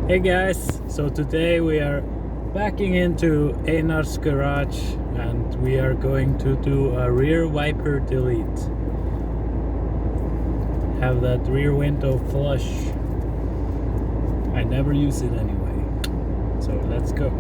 Hey guys, so today we are backing into Einar's garage and we are going to do a rear wiper delete. Have that rear window flush. I never use it anyway, so let's go.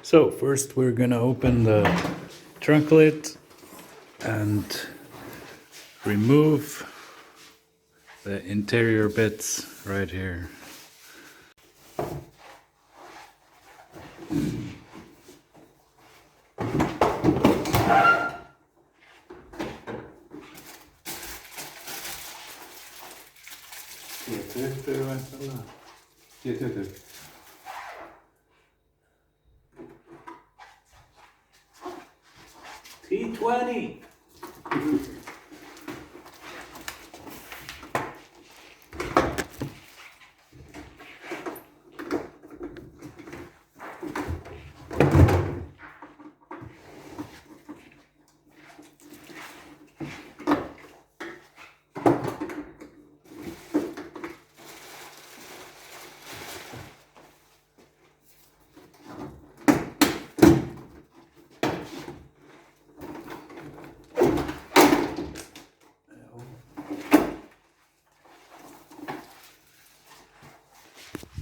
So first we're gonna open the trunk lid and remove the interior bits right here. T20.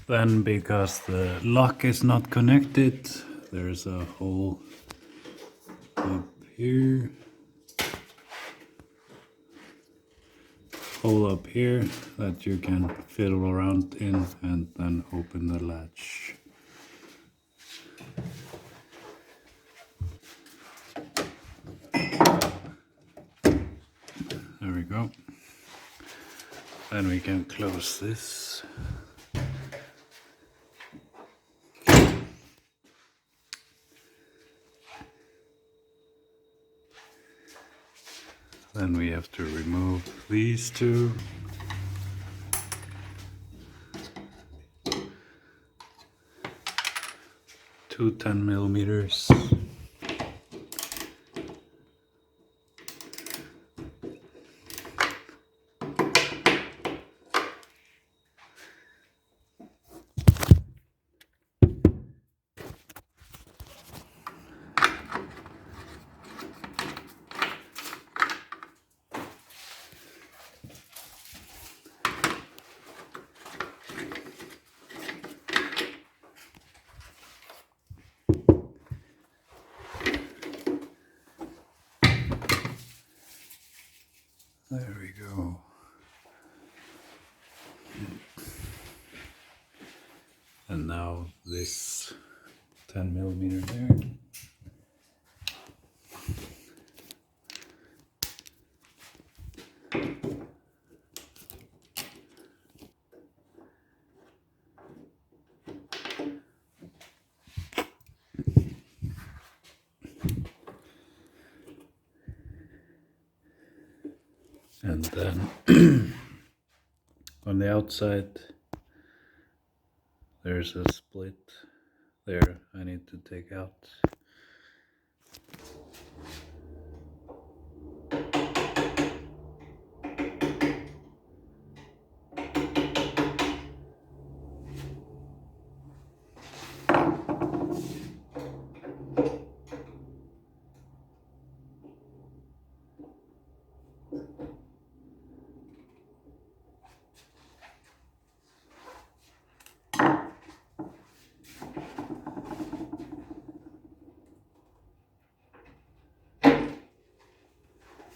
Then, because the lock is not connected, there's a hole up here, that you can fiddle around in and then open the latch. There we go. Then we can close this. Then we have to remove these two. Two 10mm. There we go. And now this 10mm there. And then on the outside there's a split there I need to take out.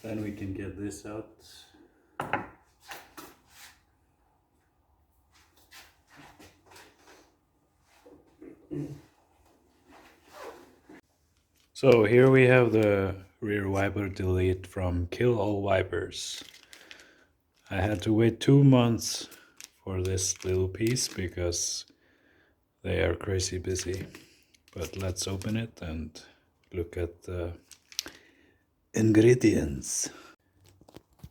Then we can get this out. So here we have the rear wiper delete from Kill All Wipers. I had to wait 2 months for this little piece because they are crazy busy. But let's open it and look at the ingredients.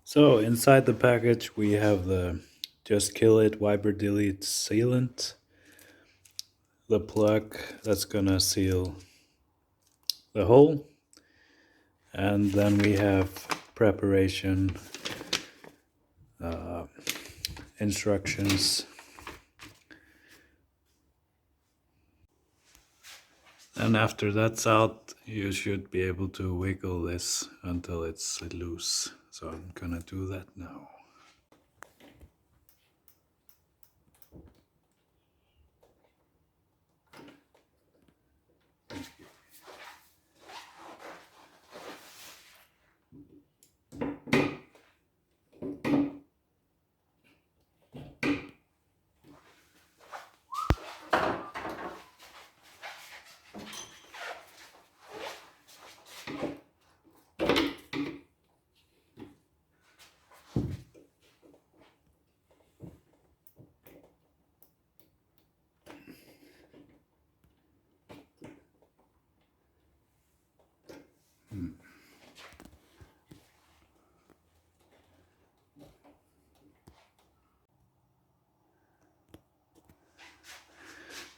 So inside the package we have the Just Kill It Wiper Delete sealant, the plug that's gonna seal the hole, and then we have preparation instructions. And after that's out, you should be able to wiggle this until it's loose. So I'm gonna do that now.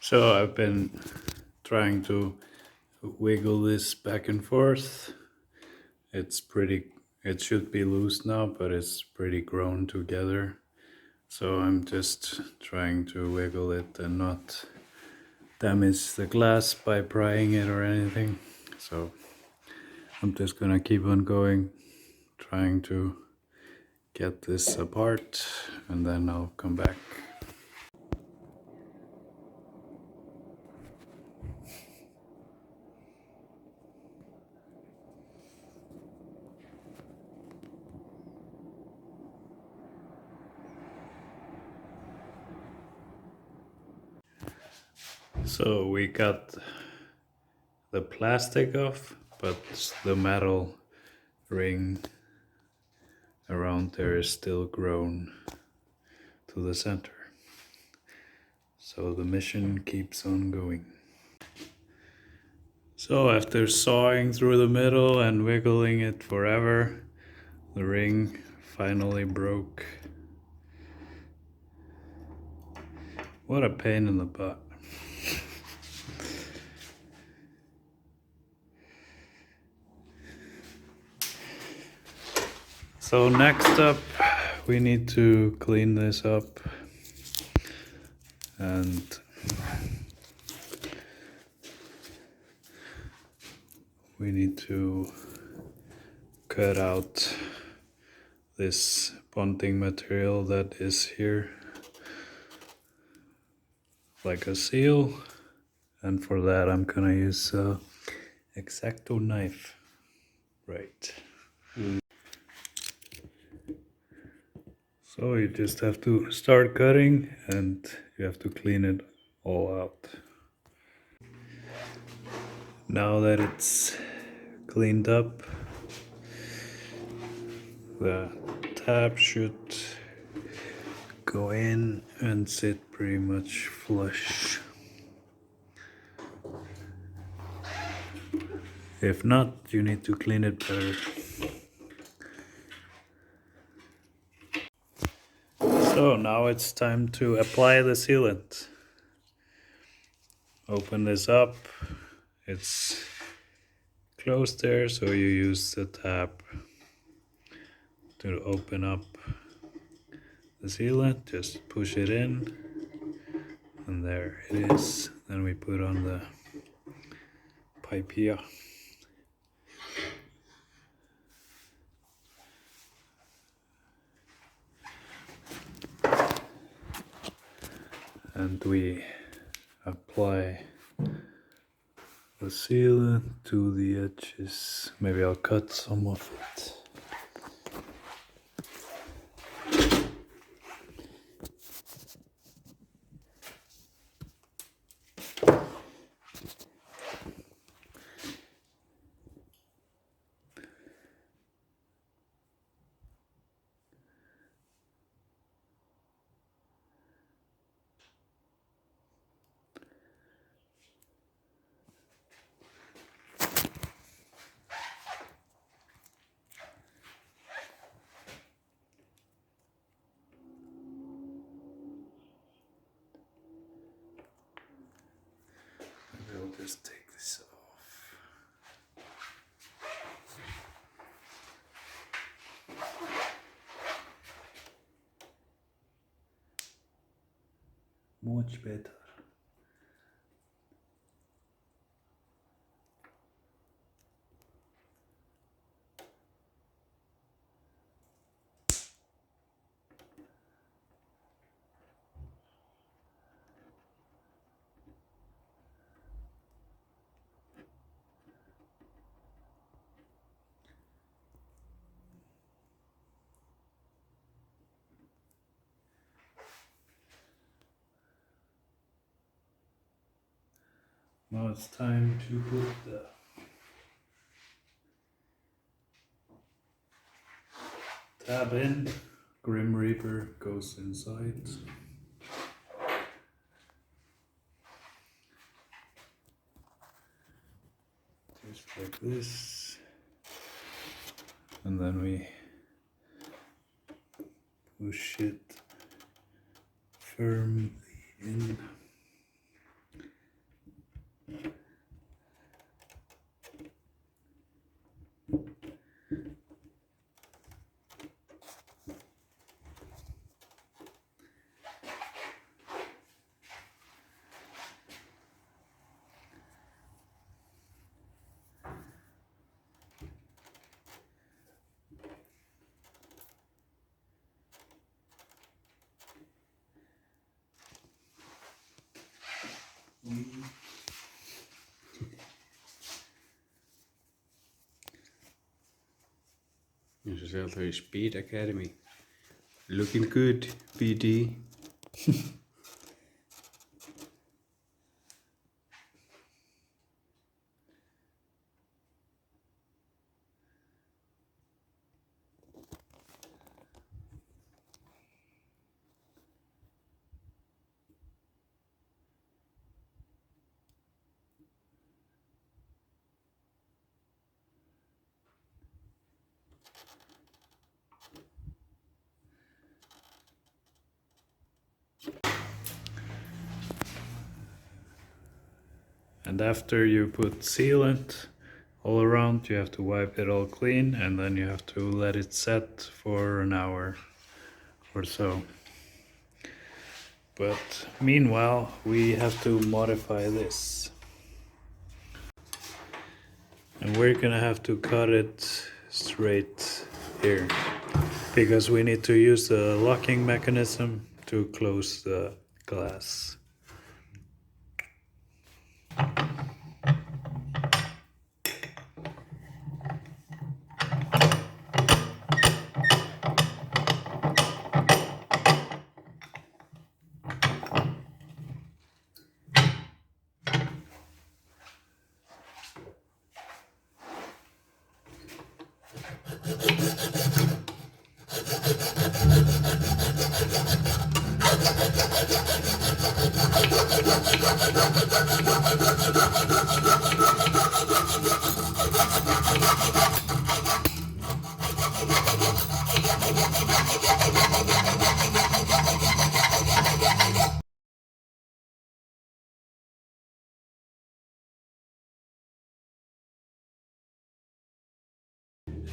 So I've been trying to wiggle this back and forth. It should be loose now, but it's pretty grown together. So I'm just trying to wiggle it and not damage the glass by prying it or anything. So I'm just gonna keep on going, trying to get this apart, and then I'll come back. So we got the plastic off, but the metal ring around there is still grown to the center. So the mission keeps on going. So after sawing through the middle and wiggling it forever, the ring finally broke. What a pain in the butt. So next up, we need to clean this up, and we need to cut out this bonding material that is here, like a seal. And for that I'm gonna use a X-Acto knife. Right. So you just have to start cutting and you have to clean it all out. Now that it's cleaned up, the tab should go in and sit pretty much flush. If not, you need to clean it better. So now it's time to apply the sealant. Open this up. It's closed there, so you use the tab to open up the sealant. Just push it in, and there it is. Then we put on the pipe here. And we apply the sealant to the edges. Maybe I'll cut some of it. just take this off. Much better. Now it's time to put the tab in. Grim Reaper goes inside. Just like this. And then we push it firmly in. Ja, ze zegt er Speed Academy. Looking good, PD. And after you put sealant all around, you have to wipe it all clean, and then you have to let it set for an hour or so. But meanwhile, we have to modify this. And we're gonna have to cut it straight here, because we need to use the locking mechanism to close the glass.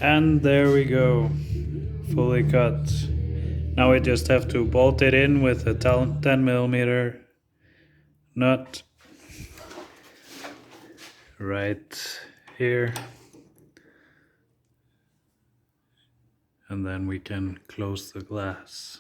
And there we go, fully cut. Now we just have to bolt it in with a 10mm nut right here, and then we can close the glass.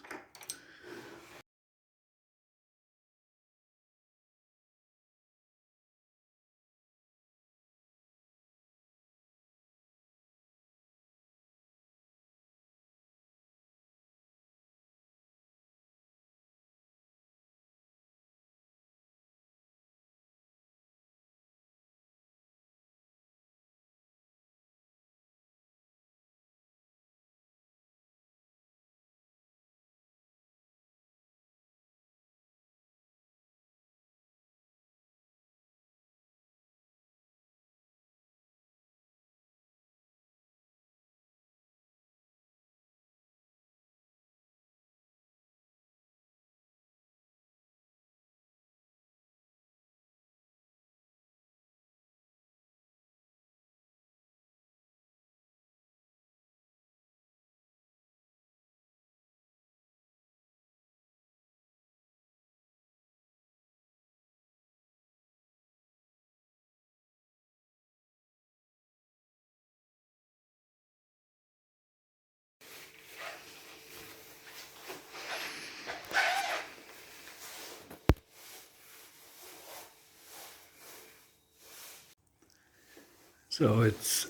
So it's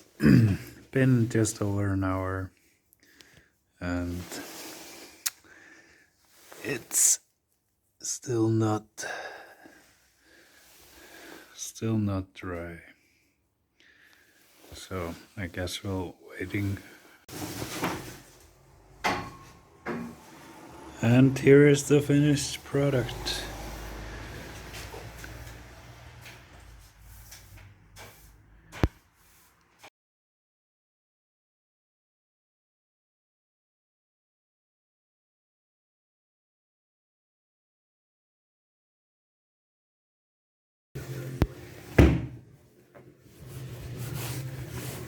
been just over an hour and it's still not dry. So I guess we're waiting. And here is the finished product.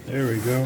There we go.